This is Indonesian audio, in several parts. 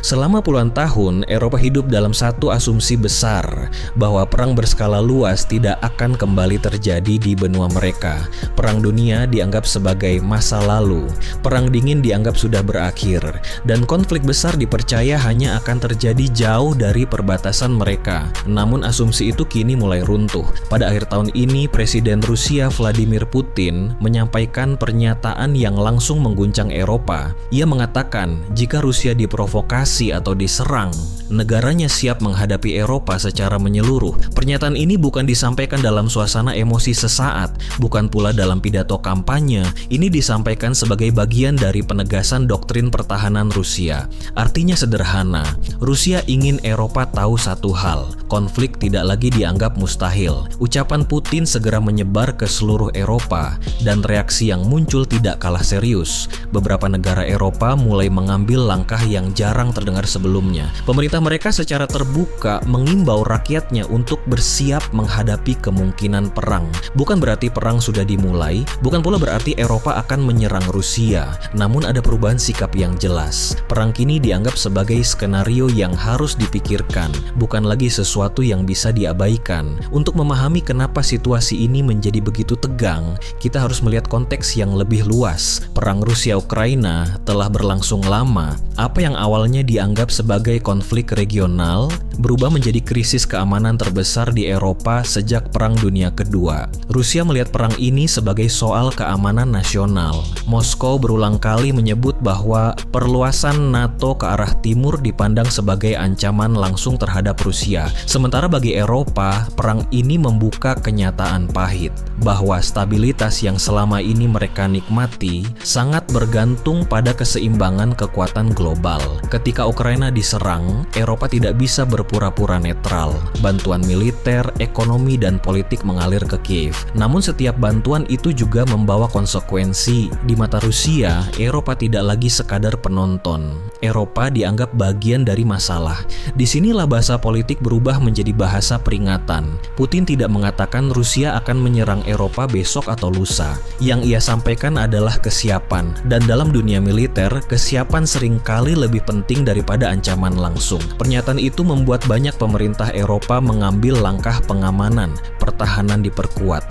Selama puluhan tahun, Eropa hidup dalam satu asumsi besar bahwa perang berskala luas tidak akan kembali terjadi di benua mereka. Perang dunia dianggap sebagai masa lalu, perang dingin dianggap sudah berakhir, dan konflik besar dipercaya hanya akan terjadi jauh dari perbatasan mereka. Namun asumsi itu kini mulai runtuh. Pada akhir tahun ini, Presiden Rusia Vladimir Putin menyampaikan pernyataan yang langsung mengguncang Eropa. Ia mengatakan jika Rusia diprovokasi atau diserang, negaranya siap menghadapi Eropa secara menyeluruh. Pernyataan ini bukan disampaikan dalam suasana emosi sesaat, bukan pula dalam pidato kampanye. Ini disampaikan sebagai bagian dari penegasan doktrin pertahanan Rusia. Artinya sederhana, Rusia ingin Eropa tahu satu hal, konflik tidak lagi dianggap mustahil. Ucapan Putin segera menyebar ke seluruh Eropa, dan reaksi yang muncul tidak kalah serius. Beberapa negara Eropa mulai mengambil langkah yang jarang terdengar sebelumnya. Pemerintah mereka secara terbuka mengimbau rakyatnya untuk bersiap menghadapi kemungkinan perang. Bukan berarti perang sudah dimulai, bukan pula berarti Eropa akan menyerang Rusia. Namun ada perubahan sikap yang jelas. Perang kini dianggap sebagai skenario yang harus dipikirkan, bukan lagi sesuatu yang bisa diabaikan. Untuk memahami kenapa situasi ini menjadi begitu tegang, kita harus melihat konteks yang lebih luas. Perang Rusia-Ukraina telah berlangsung lama. Apa yang awalnya dianggap sebagai konflik regional berubah menjadi krisis keamanan terbesar di Eropa sejak Perang Dunia Kedua. Rusia melihat perang ini sebagai soal keamanan nasional. Moskow berulang kali menyebut bahwa perluasan NATO ke arah timur dipandang sebagai ancaman langsung terhadap Rusia. Sementara bagi Eropa, perang ini membuka kenyataan pahit bahwa stabilitas yang selama ini mereka nikmati sangat bergantung pada keseimbangan kekuatan global. Ketika Ukraina diserang, Eropa tidak bisa berpura-pura netral. Bantuan militer, ekonomi, dan politik mengalir ke Kiev. Namun setiap bantuan itu juga membawa konsekuensi. Di mata Rusia, Eropa tidak lagi sekadar penonton. Eropa dianggap bagian dari masalah. Disinilah bahasa politik berubah menjadi bahasa peringatan. Putin tidak mengatakan Rusia akan menyerang Eropa besok atau lusa. Yang ia sampaikan adalah kesiapan. Dan dalam dunia militer, kesiapan seringkali lebih penting daripada ancaman langsung. Pernyataan itu membuat banyak pemerintah Eropa mengambil langkah pengamanan, pertahanan diperkuat.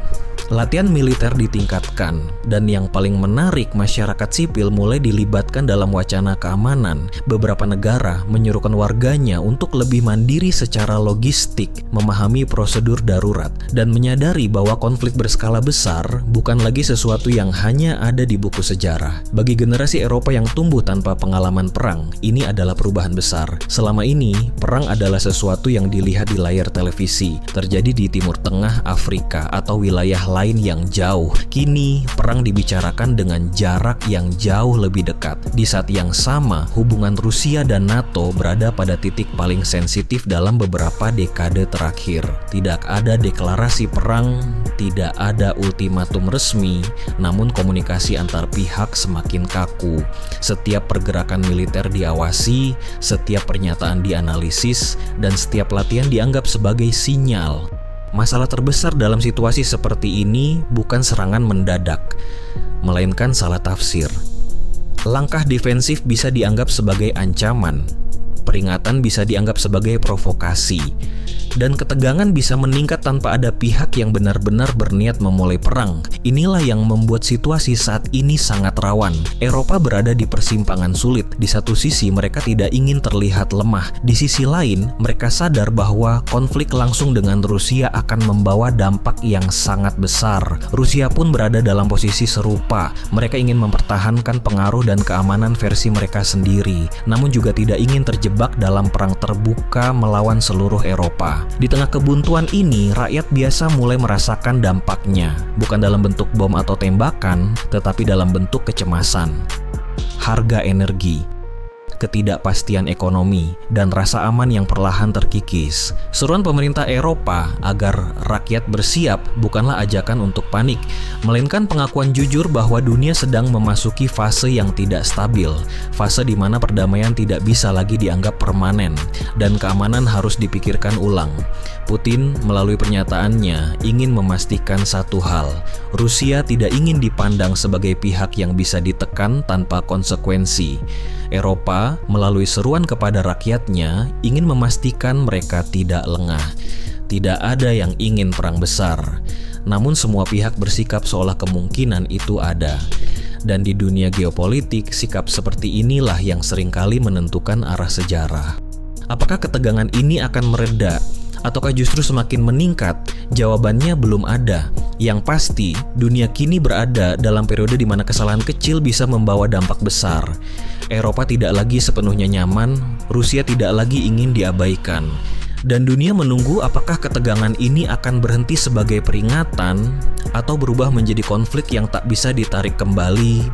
Latihan militer ditingkatkan, dan yang paling menarik, masyarakat sipil mulai dilibatkan dalam wacana keamanan. Beberapa negara menyerukan warganya untuk lebih mandiri secara logistik, memahami prosedur darurat, dan menyadari bahwa konflik berskala besar bukan lagi sesuatu yang hanya ada di buku sejarah. Bagi generasi Eropa yang tumbuh tanpa pengalaman perang, ini adalah perubahan besar. Selama ini, perang adalah sesuatu yang dilihat di layar televisi, terjadi di Timur Tengah, Afrika, atau wilayah lain yang jauh. Kini, perang dibicarakan dengan jarak yang jauh lebih dekat. Di saat yang sama, hubungan Rusia dan NATO berada pada titik paling sensitif dalam beberapa dekade terakhir. Tidak ada deklarasi perang, tidak ada ultimatum resmi, namun komunikasi antar pihak semakin kaku. Setiap pergerakan militer diawasi, setiap pernyataan dianalisis, dan setiap latihan dianggap sebagai sinyal. Masalah terbesar dalam situasi seperti ini bukan serangan mendadak, melainkan salah tafsir. Langkah defensif bisa dianggap sebagai ancaman, peringatan bisa dianggap sebagai provokasi, dan ketegangan bisa meningkat tanpa ada pihak yang benar-benar berniat memulai perang. Inilah yang membuat situasi saat ini sangat rawan. Eropa berada di persimpangan sulit. Di satu sisi mereka tidak ingin terlihat lemah. Di sisi lain, mereka sadar bahwa konflik langsung dengan Rusia akan membawa dampak yang sangat besar. Rusia pun berada dalam posisi serupa. Mereka ingin mempertahankan pengaruh dan keamanan versi mereka sendiri, namun juga tidak ingin terjebak dalam perang terbuka melawan seluruh Eropa. Di tengah kebuntuan ini, rakyat biasa mulai merasakan dampaknya, bukan dalam bentuk bom atau tembakan, tetapi dalam bentuk kecemasan. Harga energi, ketidakpastian ekonomi, dan rasa aman yang perlahan terkikis. Seruan pemerintah Eropa agar rakyat bersiap bukanlah ajakan untuk panik, melainkan pengakuan jujur bahwa dunia sedang memasuki fase yang tidak stabil, fase di mana perdamaian tidak bisa lagi dianggap permanen, dan keamanan harus dipikirkan ulang. Putin melalui pernyataannya ingin memastikan satu hal, Rusia tidak ingin dipandang sebagai pihak yang bisa ditekan tanpa konsekuensi. Eropa, melalui seruan kepada rakyatnya, ingin memastikan mereka tidak lengah. Tidak ada yang ingin perang besar, namun semua pihak bersikap seolah kemungkinan itu ada. Dan di dunia geopolitik, sikap seperti inilah yang seringkali menentukan arah sejarah. Apakah ketegangan ini akan mereda, ataukah justru semakin meningkat? Jawabannya belum ada. Yang pasti, dunia kini berada dalam periode di mana kesalahan kecil bisa membawa dampak besar. Eropa tidak lagi sepenuhnya nyaman, Rusia tidak lagi ingin diabaikan. Dan dunia menunggu apakah ketegangan ini akan berhenti sebagai peringatan atau berubah menjadi konflik yang tak bisa ditarik kembali.